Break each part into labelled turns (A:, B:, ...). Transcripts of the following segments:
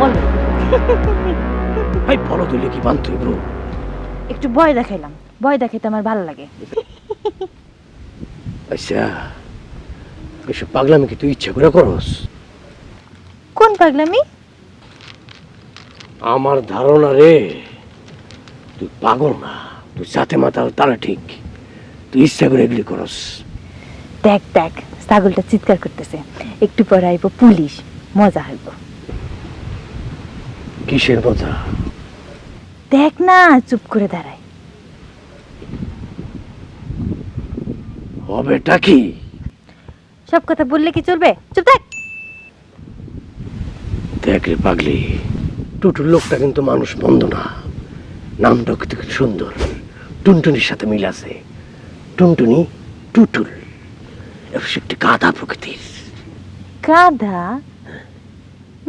A: বলো।
B: ভাই বলো তুই কি বানতুই ব্রো?
A: একটু ভয় দেখাইলাম, ভয় দেখাইতে আমার ভালো লাগে।
B: আচ্ছা এসব পাগলামি কি তুই ইচ্ছা করে করস?
A: কোন পাগলামি?
B: আমার ধারণা রে তুই পাগল না, তুই সাথে মাতাল তারা ঠিক, তুই ইচ্ছা করে এগুলি করস।
A: দেখ দেখ ছাগলটা চিৎকার করতেছে, একটু পরে আইব পুলিশ, মজা হইব।
B: কিসের কথা?
A: দেখ না, চুপ করে দাঁড়ায়।
B: হবেটা কি?
A: সব কথা বললে কি চলবে? চুপ থাক।
B: দেখ রে পাগলি, টুটুর লোকটা কিন্তু মানুষ মন্দ না, নামটা কিন্তু খুব সুন্দর, টুনটুনির সাথে মিল আছে। টুনটুনি টুটুল, সে একটি গাধা প্রকৃতির।
A: গাধা?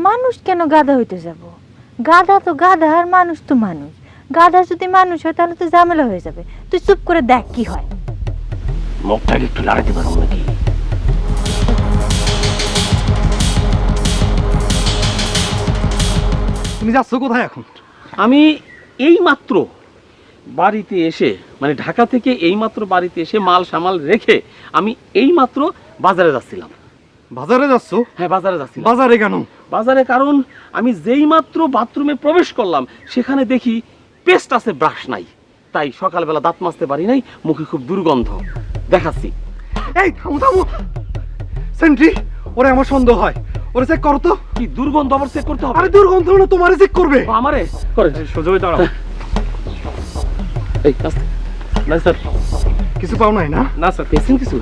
A: মানুষ কেন গাধা হইতে যাব? গাধা তো গাধা আর মানুষ তো মানুষ। গাধা যদি মানুষ হয় তাহলে তো ঝামেলা হয়ে যাবে। তুই চুপ করে দেখ কি হয়।
B: মুখটাকে একটু লাড়াতে পারো নাকি?
C: তুমি যাচ্ছ কোথায় এখন?
D: আমি এই মাত্র বাড়িতে এসে, মানে ঢাকা থেকে এই মাত্র বাড়িতে এসে মাল সামাল রেখে আমি এই মাত্র বাজারে যাচ্ছিলাম।
C: বাজারে যাচ্ছ?
D: হ্যাঁ বাজারে যাচ্ছিলাম।
C: বাজারে কেন?
D: বাজারে কারণ আমি যেই মাত্র বাথরুমে প্রবেশ করলাম সেখানে দেখি পেস্ট আছে, ব্রাশ নাই। তাই সকালবেলা দাঁত মাজতে পারি নাই, মুখে খুব দুর্গন্ধ। দেখাচ্ছি।
C: এই থামো থামো, সেন্ট্রি, ওরে আমার সন্দেহ হয়, ওরে চেক করো তো।
D: কি দুর্গন্ধ আবার চেক করতে হবে?
C: আরে দুর্গন্ধ না, তোমারে চেক করবে।
D: ও, আমারে করে
C: সোজা হয়ে দাঁড়াও।
D: এই আস্তে। না স্যার,
C: কিছু পাও নাই না?
D: না স্যার, পেয়েছেন কিছু?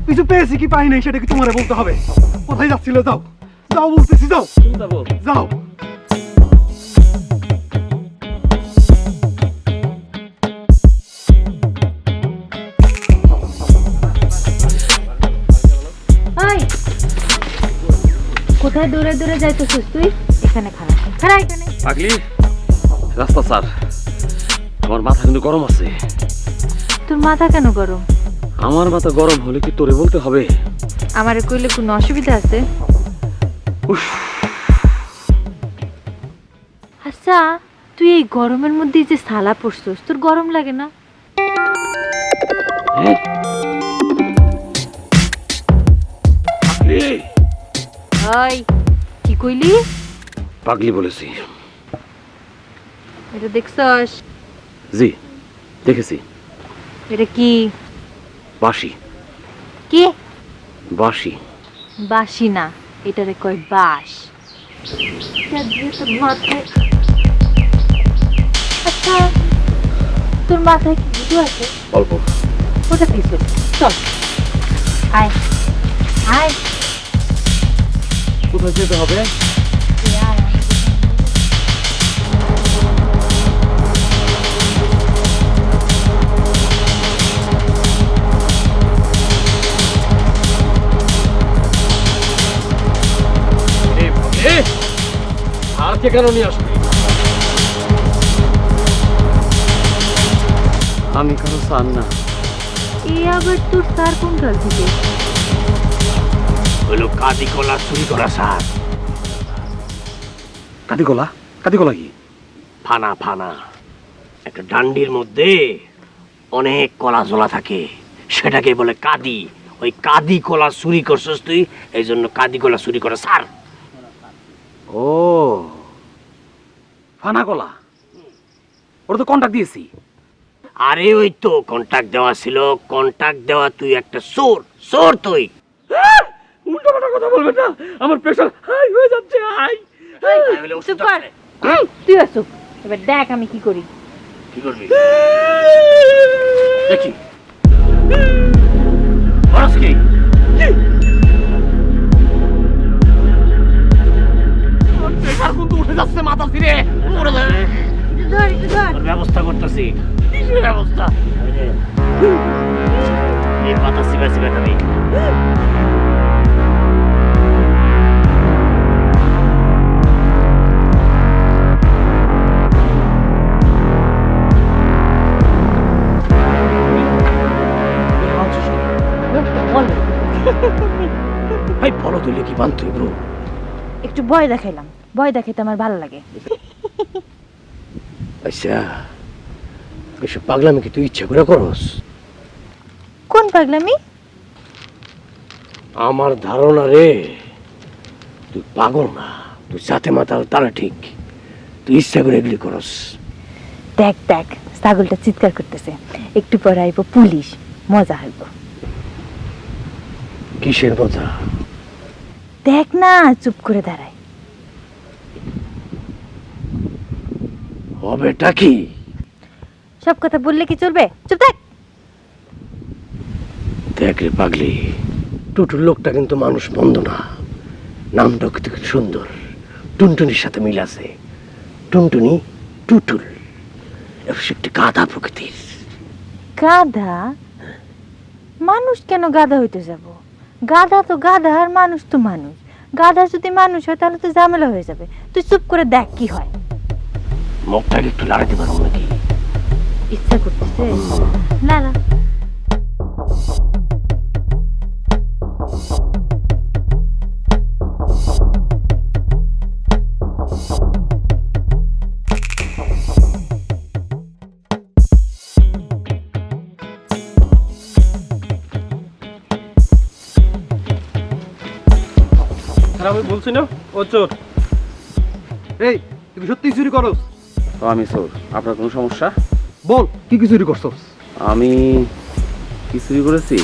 C: কিছু পেয়েছি কি পাই নাই সেটা কি তোমারে বলতে হবে? কোথায় যাচ্ছিলে? যাও যাও বলতেছি, যাও
D: যাবো।
C: যাও।
A: ওই, কোথায় দৌড়ে দৌড়ে যাইতেছিস তুই? এখানে খাড়া, খাড়া এখানে।
D: পাগলি, রাস্তা স্যার, আমার মাথা কিন্তু গরম আছে।
A: তোর মাথা কেন গরম?
D: আমার মাথা গরম হলে কি তোরে বলতে হবে?
A: আমারে কইলে কোনো অসুবিধা আছে? আচ্ছা, তুই এই গরমের মধ্যে যে সালা পরছস, তোর গরম লাগে না? ওই, কি কইলি?
D: পাগলি বলেছি।
A: এটা দেখছস?
D: জি দেখেছি।
A: এটা কি?
D: বাঁশি।
A: কি?
D: বাঁশি।
A: বাঁশি না, এটারে কয় বাঁশ। এটা দিয়ে তোর মাথায়। আচ্ছা, তোর মাথায় কি ভুতু আছে?
D: অল্প।
A: ওটা কিছু। চল, আয় আয়।
D: কোথায় যেতে হবে?
A: তুই আয়, আমি তোকে
D: আজকে কেন নিয়ে আসবি? আমি কারো চান না।
A: এই আবার তোর স্যার কোন কাল থেকে?
B: হলো কাদি কলা চুরি করা সার।
D: কাদিকলা? কাদিকলা কি?
B: ফানা ফানা, একটা ডান্ডির মধ্যে অনেক কলা ঝোলা থাকে, সেটাকে বলে কাদি। ওই কাদি কলা চুরি করছস তুই, এই জন্য কাদি কলা চুরি করা সার।
D: ও ফানা কলা, ওরা তো কন্টাক্ট দিয়েছি।
B: আরে ওই তো কন্টাক্ট দেওয়া ছিল, কন্টাক্ট দেওয়া, তুই একটা চোর, চোর তুই।
D: উল্টো পাল্টা কথা বলবেন না, আমার প্রেশার হাই হয়ে যাচ্ছে। হাই
A: চুপ কর। তুই আসো, এবার দেখ আমি কি করি।
B: কি করবি দেখি? বরস কি?
D: প্রেশার কিন্তু উঠে যাচ্ছে মাথা ফিরে।
A: ধর একটু ধর।
B: তোর ব্যবস্থা করতেছি।
D: কিসের ব্যবস্থা?
B: এই পাতা সিবা সিবা খাবি।
A: বলো।
B: ভাই বলো তুই কি বানতুই ব্রো?
A: একটু ভয় দেখাইলাম, ভয় দেখাইতে আমার ভালো লাগে।
B: আচ্ছা, এসব পাগলামি কি তুই ইচ্ছা করে করস?
A: কোন পাগলামি?
B: আমার ধারণা রে, তুই পাগল না, তুই সাথে মাতাল তারা ঠিক, তুই ইচ্ছা করে এগুলি করস।
A: দেখ দেখ, ছাগলটা চিৎকার করতেছে, একটু পরে আইব পুলিশ, মজা হইব।
B: কিসের কথা?
A: দেখ না, চুপ করে দাঁড়ায়।
B: হবেটা কি?
A: সব কথা বললে কি চলবে? চুপ থাক।
B: দেখ রে পাগলি, টুটুর লোকটা কিন্তু মানুষ বন্ধ না, নামটা কিন্তু খুব সুন্দর, টুনটুনির সাথে মিল আছে। টুনটুনি টুটুল, সে একটি গাধা প্রকৃতির।
A: গাধা? মানুষ কেন গাধা হইতে যাব? গাধা তো গাধা আর মানুষ তো মানুষ। গাধা যদি মানুষ হয় তাহলে তো ঝামেলা হয়ে যাবে। তুই চুপ করে দেখ কি হয়।
B: মুখটাকে একটু লাড়াতে পারো নাকি?
A: ইচ্ছা করতেছে না না।
D: আমি বলছি না ও চোর।
C: এই তুই কি সত্যি চুরি করস?
D: আমি চোর, আপনার কোনো সমস্যা?
C: বল কি কি চুরি করছস?
D: আমি কি চুরি করেছি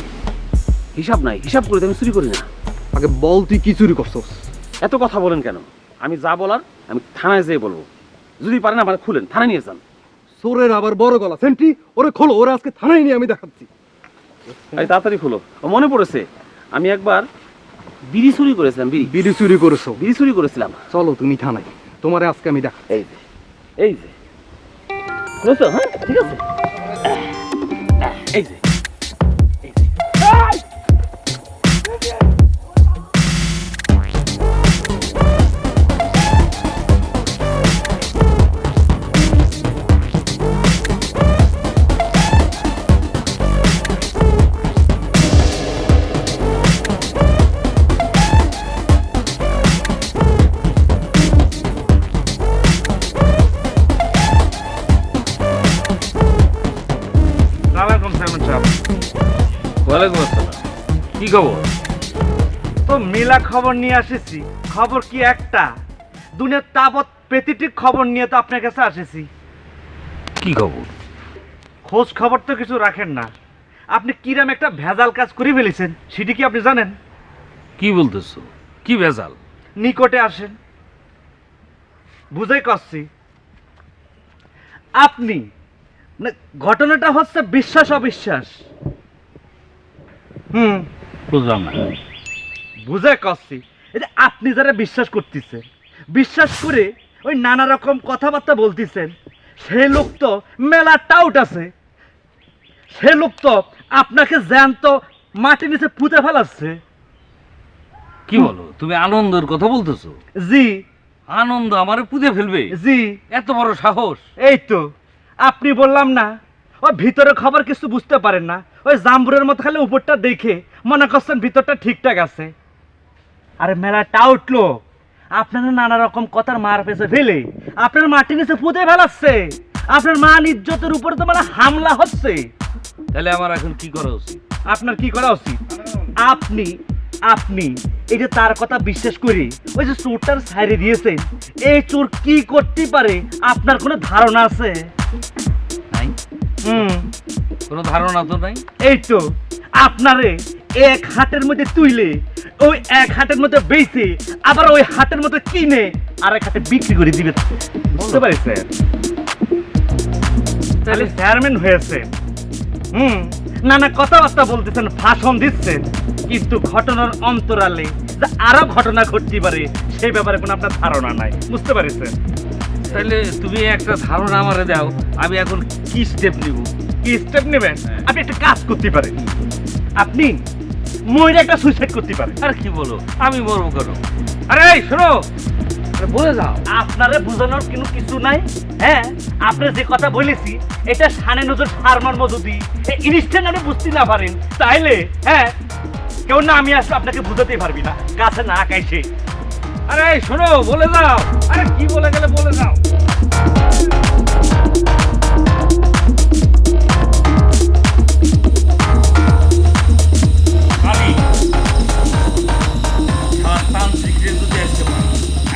D: হিসাব নাই, হিসাব করে আমি চুরি করি না।
C: আগে বল তুই কি চুরি করছস?
D: এত কথা বলেন কেন? আমি যা বলার আমি থানায় যেয়ে বলবো। যদি পারেন আমার খুলেন, থানায় নিয়ে যান।
C: চোরের আবার বড় গলা সেন্টি, ওরে খোলো, ওরে আজকে থানায় নিয়ে আমি দেখাচ্ছি।
D: এই তাড়াতাড়ি খুলো। ও মনে পড়েছে, আমি একবার বিড়ি চুরি করেছিলাম।
C: বিড়ি চুরি করেছো?
D: বিড়ি চুরি করেছিলাম।
C: চলো তুমি থানায়, তোমারে আজকে আমি দেখা।
D: এই যে এই যে বুঝছো? হ্যাঁ ঠিক আছে। এই যে
E: ওয়ালাইকুম আসসালাম। কি খবর?
F: তো মেলা খবর নিয়ে আসেছি। খবর কি একটা, দুনিয়ার তাবৎ পেতিটিক খবর নিয়ে তো আপনার কাছে আসেছি।
E: কি খবর?
F: খোঁজ খবর তো কিছু রাখেন না। আপনি কিরাম একটা ভেজাল কাজ করে ফেলেছেন, সেটি কি আপনি জানেন?
E: কি বলতেছো? কি ভেজাল?
F: নিকটে আসেন, বুঝাই করছি। আপনি মানে ঘটনাটা হচ্ছে বিশ্বাস অবিশ্বাস।
E: বুঝলাম না।
F: বুঝাই করছি, এই যে আপনি যারা বিশ্বাস করতেছেন, বিশ্বাস করে ওই নানা রকম কথাবার্তা বলতেছেন, সে লোক তো মেলা টাউট আছে। সে লোক তো আপনাকে জ্যান্ত মাটি নিচে পুঁতে ফেলাচ্ছে।
E: কি বলো? তুমি আনন্দের কথা বলতেছো?
F: জি
E: আনন্দ আমারে পুঁতে ফেলবে?
F: জি,
E: এত বড় সাহস?
F: এই তো আপনি বললাম না, ওই ভিতরে খবর কিছু বুঝতে পারেন না। ওই জাম্বুরের মতো খালি উপরটা দেখে মনে করছেন ভিতরটা ঠিকঠাক আছে। আরে মেলা টাউট লোক আপনারা নানা রকম কথার মার পেছে ফেলে আপনার মাটি নিচে পুঁতে ফেলাচ্ছে। আপনার মান ইজ্জতের উপরে তো মানে হামলা হচ্ছে।
E: তাহলে আমার এখন কি করা উচিত?
F: আপনার কি করা উচিত? আপনি আপনি এই যে তার কথা বিশ্বাস করে ওই যে চোরটার ছাইরে দিয়েছেন, এই চোর কি করতে পারে আপনার কোনো ধারণা আছে?
E: নাই, কোনো ধারণা তো নাই।
F: এই তো আপনারে এক হাটের মধ্যে তুইলে ওই এক হাটের মধ্যে বেচে আবার ওই হাটের মধ্যে কিনে আর এক হাটে বিক্রি করে দিবে। বুঝতে পারছেন? তাহলে চেয়ারম্যান হয়েছে, নানা কথাবার্তা বলতেছেন, ভাষণ দিচ্ছেন, কিন্তু ঘটনার অন্তরালে যে আরো ঘটনা ঘটতে পারে সেই ব্যাপারে কোনো আপনার ধারণা নাই। বুঝতে পারছেন?
E: তাহলে তুমি একটা ধারণা আমারে দাও, আমি এখন কি স্টেপ নিব?
F: কি স্টেপ নেবেন? আপনি একটা কাজ করতে পারেন, আপনি ময়ূরে একটা সুইসাইড করতে পারেন।
E: আর কি বলো? আমি মরবো কেন? আরে এই শোনো, বলে যাও।
F: আপনারে বোঝানোর কোনো কিছু নাই। হ্যাঁ, আপনি যে কথা বলেছি এটা সানে নজর ফার্মার মতো দিই ইনস্ট্যান্ট আপনি বুঝতে না পারেন, তাইলে হ্যাঁ কেউ না আমি আসলে আপনাকে বুঝাতেই পারবি না, কাছে না কাইছে।
E: আরে এই শোনো, বলে যাও। আরে কি বলে গেলে বলে যাও।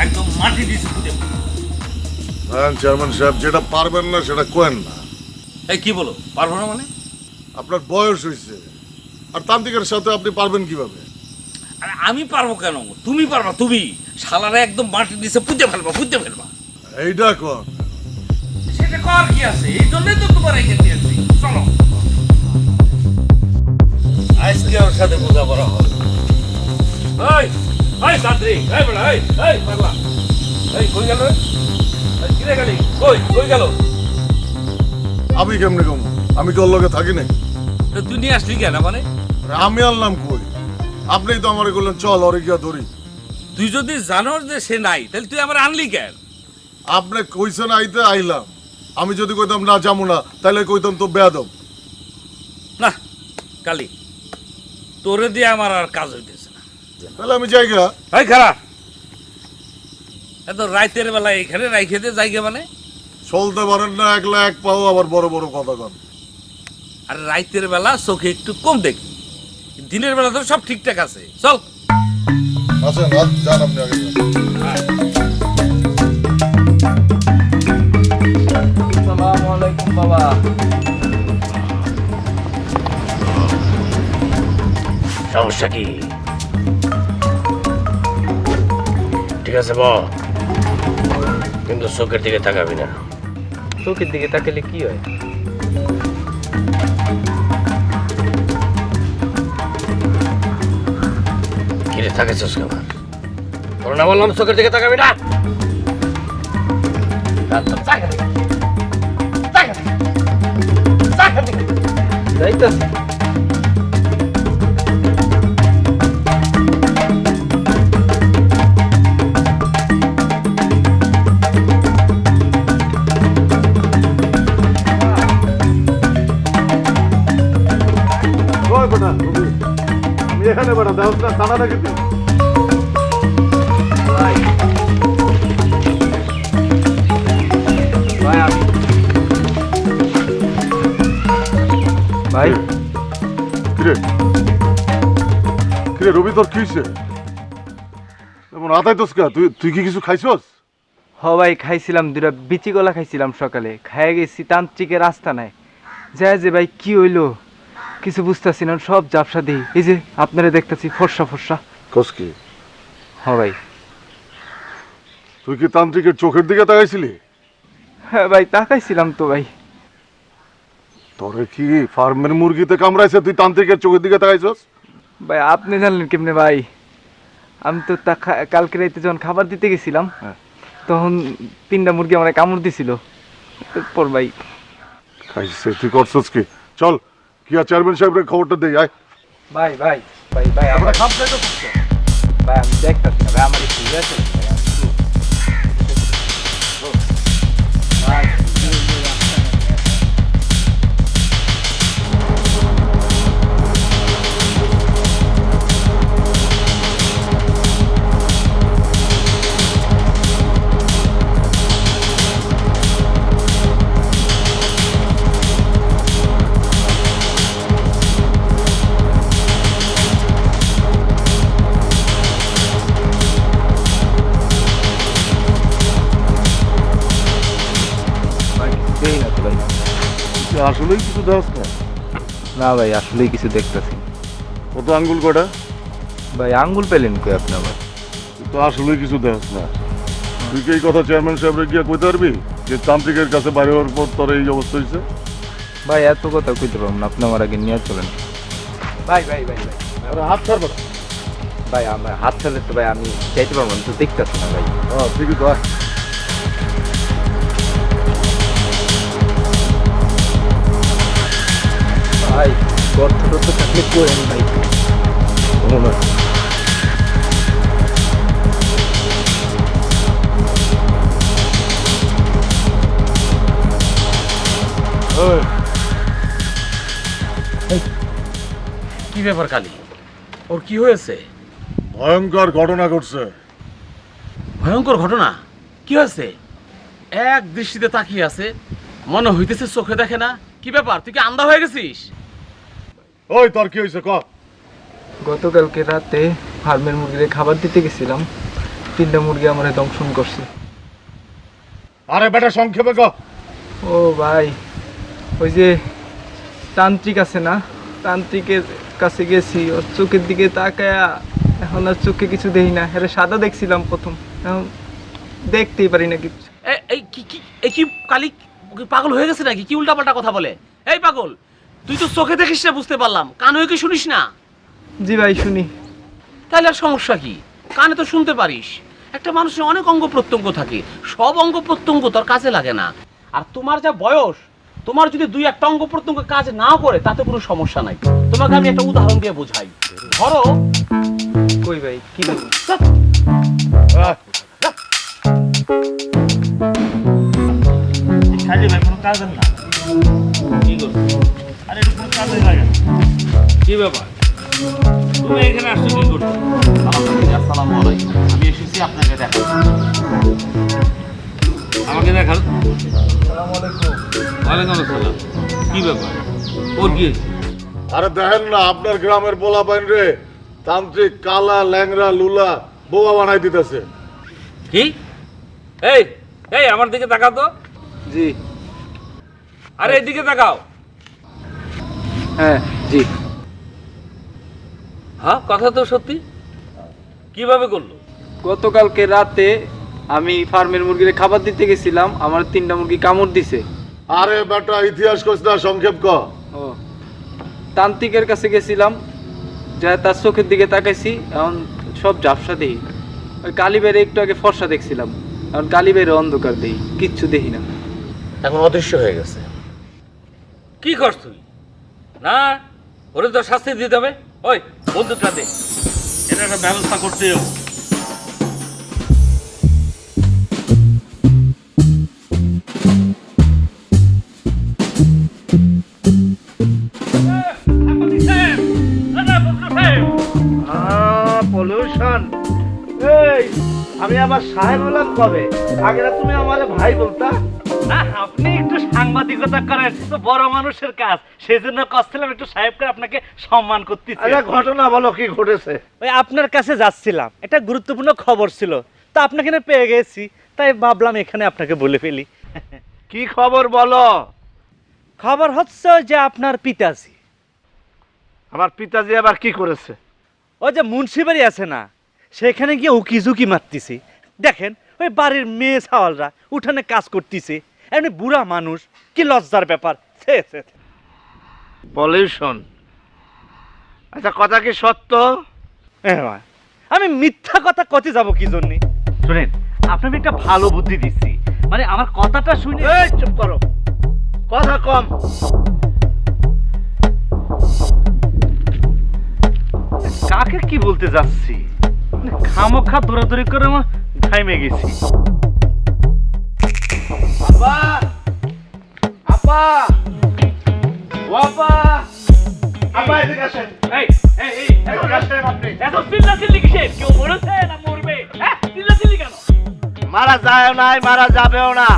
E: একদম মাটি দিছে খুঁজে।
G: হ্যাঁ চেয়ারম্যান সাহেব, যেটা পারবেন না সেটা কোয়েন না।
E: এই কি বলো, পারবো না মানে?
G: আপনার বয়স হয়েছে, আর তান্ত্রিকের সাথে আপনি পারবেন কিভাবে?
E: আরে আমি পারবো কেন? তুমি পারবা, তুমি। শালারে একদম মাটি দিছে, পুঁতে ফেলবা, পুঁতে ফেলবা।
G: এইটা কোন?
E: সেটা কর কি আছে? এই জন্যই তো তোমার এখানে দিয়েছি। চলো আজকে ওর সাথে বোঝাপড়া হবে। এই এই তান্ত্রিক, এই বেটা, এই পাগলা, এই কই গেল রে? এই কিরে গেলি? কই গেল?
G: আমি কেমনে কম? আমি তো ওর লগে থাকি নাই।
E: তো তুই নিয়ে আসলি কেন মানে?
G: আরে আমি আনলাম কই? আপনিই তো আমারে বললেন চল ওরে গিয়া ধরি।
E: তুই যদি জানোস যে সে নাই, তাহলে তুই আমার আনলি কেন?
G: আপনি কইছেন আইতে আইলাম। আমি যদি কইতাম না যাবো না, তাহলে কইতাম তো বেয়াদব।
E: না কালি, তোরে দিয়ে আমার আর কাজ হইতেছে না।
G: তাহলে আমি যাইগা।
E: এই খারাপ, এত রাইতের বেলা এখানে রাইখে দিয়ে যাইগে মানে?
G: চলতে পারেন না একলা এক পাও, আবার বড় বড় কথা কন।
E: আর রাইতের বেলা চোখে একটু কম দেখি, দিনের বেলা তো সব ঠিকঠাক আছে। চল
G: আছেন যান আপনি আগে যান।
F: আসসালামু আলাইকুম বাবা।
B: সমস্যা কি? ঠিক আছে কিন্তু চোখের দিকে তাকাবি না।
F: চোখের দিকে তাকালে কি হয়?
B: কিরে থাকেছিস কেমন? তোর না বললাম চোখের দিকে তাকাবি না?
F: যাইতাছি।
G: ওই বেটা, আমি এখানে বেটা দেওস না, থানা নাকি তুই?
F: ভাই
G: কিরে কিরে রবি, তোর কি হয়েছে? এমন আতাইতস কা? তুই কি কিছু খাইছস?
F: ভাই খাইছিলাম, দুটা বিচি কলা খাইছিলাম সকালে। খাইয়া গেছি, তান্ত্রিকের রাস্তা নাই। যায় যে ভাই কি হইলো কিছু বুঝতেছি না, সব জাপসা দিই। এই যে আপনারা দেখতেছি ফর্সা ফর্সা।
G: কস কি?
F: ভাই
G: তুই কি তান্ত্রিকের চোখের দিকে তাকাইছিলি?
F: হ্যাঁ ভাই তাকাইছিলাম তো ভাই।
G: তোরে কি ফার্মের মুরগিতে কামড়াইছে, তুই তান্ত্রিকের চোখের দিকে তাকাইছস?
F: ভাই আপনি জানলেন কেমনে ভাই? আমি তো কালকে রাইতে যখন খাবার দিতে গেছিলাম, তখন 3টা মুরগি আমার কামড় দিছিল। এরপর ভাই
G: খাইছে, তুই করছস কি? চল কিয়া চেয়ারম্যান সাহেবের খবরটা দেই আয়।
F: ভাই ভাই ভাই ভাই
G: আমরা
F: আমার
G: খাম খাইতে করছে।
F: ভাই আমি দেখতাছি না ভাই, আমার একটু আছে ভাই। দেই না তো ভাই।
G: তুই আসলেই কিছু দেখাস না?
F: না ভাই আসলেই কিছু দেখতেছি।
G: কত আঙ্গুল কটা?
F: ভাই আঙ্গুল পেলেন কই আপনি আবার?
G: তুই তো আসলেই কিছু দেখাস না। তুই কি এই কথা চেয়ারম্যান সাহেবের গিয়া কইতে পারবি যে তান্ত্রিকের কাছে বাইরে হওয়ার পর তোর এই অবস্থা হয়েছে?
F: ভাই এত কথা কইতে পারবো না, আপনি আমার আগে নিয়ে চলেন। ভাই ভাই ভাই ভাই
G: আরে হাত ছাড়বে না।
F: ভাই আমার হাত ছাড়লে তো ভাই আমি চাইতে পারবো না, তো দেখতেছি না ভাই।
G: হ্যাঁ ঠিকই তো আয়।
F: ভাই গর্ত টর্ত থাকলে করেন ভাই।
D: কি ব্যাপার কালি? ওর কি হয়েছে?
G: ভয়ঙ্কর ঘটনা ঘটছে।
D: ভয়ঙ্কর ঘটনা। কি হয়েছে? এক দৃষ্টিতে তাকিয়ে আছে, মনে হইতেছে চোখে দেখে না। কি ব্যাপার, তুই কি আন্ধা হয়ে গেছিস?
G: ওই তোর কি হয়েছে ক?
H: গতকালকে রাতে ফার্মের মুরগিরে খাবার দিতে গেছিলাম, 3টা মুরগি আমার দংশন করছে।
G: আরে বেটা সংক্ষেপে ক।
H: ও ভাই, ওই যে তান্ত্রিক আছে না, তান্ত্রিকের কাছে গেছি, ওর চোখের দিকে তাকায়া এখন আর চোখে কিছু দেখি না। হ্যাঁ, সাদা দেখছিলাম প্রথম, এখন দেখতেই পারি না কিছু।
D: এই কি কালি পাগল হয়ে গেছে নাকি? কি উল্টাপাল্টা কথা বলে? এই পাগল, তুই তো চোখে দেখিস না বুঝতে পারলাম, কান হয়ে কি শুনিস না?
H: জি ভাই, শুনি।
D: তাহলে আর সমস্যা কি? কানে তো শুনতে পারিস। একটা মানুষের অনেক অঙ্গ প্রত্যঙ্গ থাকে, সব অঙ্গ প্রত্যঙ্গ তোর কাজে লাগে না। আর তোমার যা বয়স, তোমার যদি 2-1টা অঙ্গ প্রত্যঙ্গ কাজ না করে তাতে কোনো সমস্যা নাই। তোমাকে আমি একটা উদাহরণ দিয়ে বোঝাই। ধরো,
H: কই ভাই, কি বলবো?
F: খালি ভাই কোনো কাজের না। কি করছো? আরে এটা কোনো কাজে লাগে না।
E: কি ব্যাপার, তুমি এখানে আসছো কি করছো?
D: আসসালামু আলাইকুম, আমি এসেছি আপনাকে দেখার।
E: আমাকে দেখান। ওয়ালাইকুম আসসালাম। কি ব্যাপার, ওর কি হয়েছে?
G: আরে দেখেন না, আপনার গ্রামের পোলা পাইন রে তান্ত্রিক কালা ল্যাংরা লুলা বোবা বানাই দিতেছে।
E: কি? এই এই আমার দিকে তাকাও তো।
H: জি।
E: আরে এদিকে তাকাও।
H: হ্যাঁ জি।
E: হ্যাঁ, কথা তো সত্যি। কিভাবে করলো?
H: গতকালকে রাতে আমি ফার্মের মুরগিরে খাবার দিতে গেছিলাম, আমার 3টা মুরগি কামড় দিছে।
G: আরে বেটা ইতিহাস কইছ না, সংক্ষেপ ক।
H: ও, তান্ত্রিকের কাছে গেছিলাম, যা তার চোখের দিকে তাকাইছি, এখন সব ঝাপসা দেই। ওই কালী বেড়ে একটু আগে ফর্সা দেখছিলাম, এখন কালী বেড়ে অন্ধকার দেই, কিচ্ছু দেখি না।
B: এখন অদৃশ্য হয়ে গেছে।
E: কি করছ তুই? না, ওরে তো শাস্তি দিতে হবে। ওই বন্দুকটা দে, এটা একটা ব্যবস্থা করতে হবে।
F: পলিউশন। এই আমি আবার সাহেব হলাম কবে? আগে না তুমি আমারে ভাই বলতা? না, আপনি একটু সাংবাদিকতা করেন, তো বড় মানুষের কাজ, সেজন্য কষ্টলাম একটু সাহেবকে আপনাকে সম্মান করতেছি।
C: আচ্ছা ঘটনা বলো, কি ঘটেছে?
F: ওই আপনার কাছে যাচ্ছিলাম, একটা গুরুত্বপূর্ণ খবর ছিল, তো আপনাকে না পেয়ে গেছি, তাই ভাবলাম এখানে আপনাকে বলে ফেলি।
C: কি খবর বলো?
F: খবর হচ্ছে যে আপনার পিতাজি।
C: আমার পিতাজি আবার কি করেছে?
F: ওই যে মুন্সিবাড়ি আছে না, সেখানে গিয়ে উকি ঝুঁকি মারতেছি। দেখেন ওই বাড়ির মেয়ে ছাওয়ালরা উঠানে কাজ করতেছে, এমনি বুড়া মানুষ, কি লজ্জার ব্যাপার।
C: পলিউশন। আচ্ছা কথা কি সত্য?
F: আমি মিথ্যা কথা কতে যাব কি জন্য? শুনেন, আপনাকে একটা ভালো বুদ্ধি দিচ্ছি, মানে আমার কথাটা শুনে।
C: এই চুপ করো, কথা কম।
F: কাকে কি বলতে যাচ্ছি, খামোখা দৌড়াদৌড়ি করে আমার ঘাইমে গেছি।
C: আপা, আপা, ও আপা, আপা এদিকে আসেন।
E: এই এই এই
C: এদিকে আসেন আপনি।
E: এত চিল্লাচিল্লি কিসের? কেউ মরেছে না মরবে? হ্যাঁ, চিল্লাচিল্লি কেন?
C: মারা যায় নাই, মারা যাবেও না।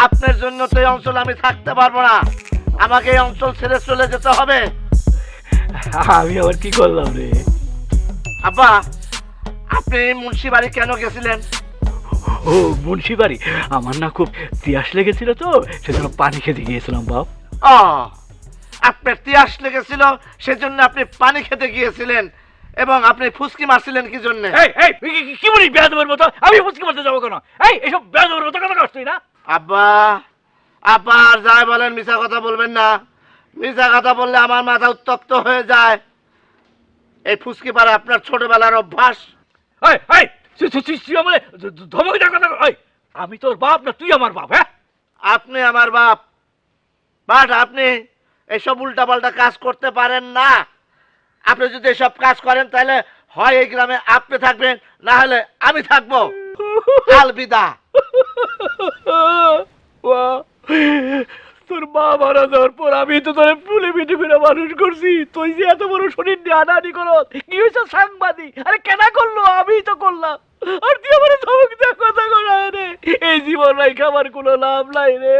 C: আপনার জন্য তো এই অঞ্চল আমি থাকতে পারবো না, আমাকে এই অঞ্চল ছেড়ে চলে যেতে হবে।
F: আমি আবার কি করলাম রে?
C: আব্বা, আপনি মুন্সিবাড়ি কেন গেছিলেন?
F: ও মুন্সিবাড়ি, আমার না খুব তিয়াস লেগেছিল, তো সেজন্য পানি খেতে গিয়েছিলাম বাপ।
C: ও, আপনার তিয়াস লেগেছিল সেজন্য আপনি পানি খেতে গিয়েছিলেন, এবং আপনি ফুসকি মারছিলেন কি জন্য?
F: এই এই কি বলিস বেয়াদবের মতো? আমি ফুসকি মারতে যাবো কেন? এই এসব বেয়াদবের মতো কথা করছিস না?
C: আব্বা, আপা আর যাই বলেন মিছা কথা বলবেন না। মিছা কথা বললে আমার মাথা উত্তপ্ত হয়ে যায়। এই ফুসকি পাড়া আপনার ছোটবেলার অভ্যাস।
E: এই এই তুই আমারে ধমক দেওয়ার কথা। এই আমি তোর বাপ না তুই আমার বাপ? হ্যাঁ,
C: আপনি আমার বাপ, বাট আপনি এইসব উল্টাপাল্টা কাজ করতে পারেন না। আপনি যদি এসব কাজ করেন তাহলে হয় এই গ্রামে আপনি থাকবেন, না হলে আমি থাকবো। আলবিদা।
F: তোর
B: মা মারা যাওয়ার পর আমি তো তোরে ফুলে পিটে করে মানুষ করছি, তুই যে এত বড় শরীর নিয়ে হানাহানি করো, কি হয়েছে সাংবাদিক? আরে কেনা করলো? আমি তো করলাম, আর তুই আমার ধমক দেওয়ার কথা করা রে? এই জীবন নাই খাবার কোনো লাভ নাই রে।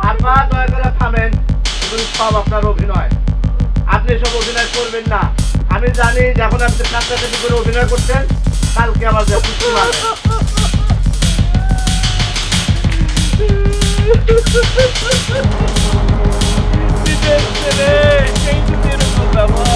C: আপা দয়া করে থামেন, এগুলো সব আপনার অভিনয়, আপনি সব অভিনয় করবেন না। আমি জানি যখন আপনি কাছাকাছি করে অভিনয় করতেন, কালকে আমার যে খুশি মারবেন।
B: বিদেশ রে, এই তো এরকম ব্যবহার।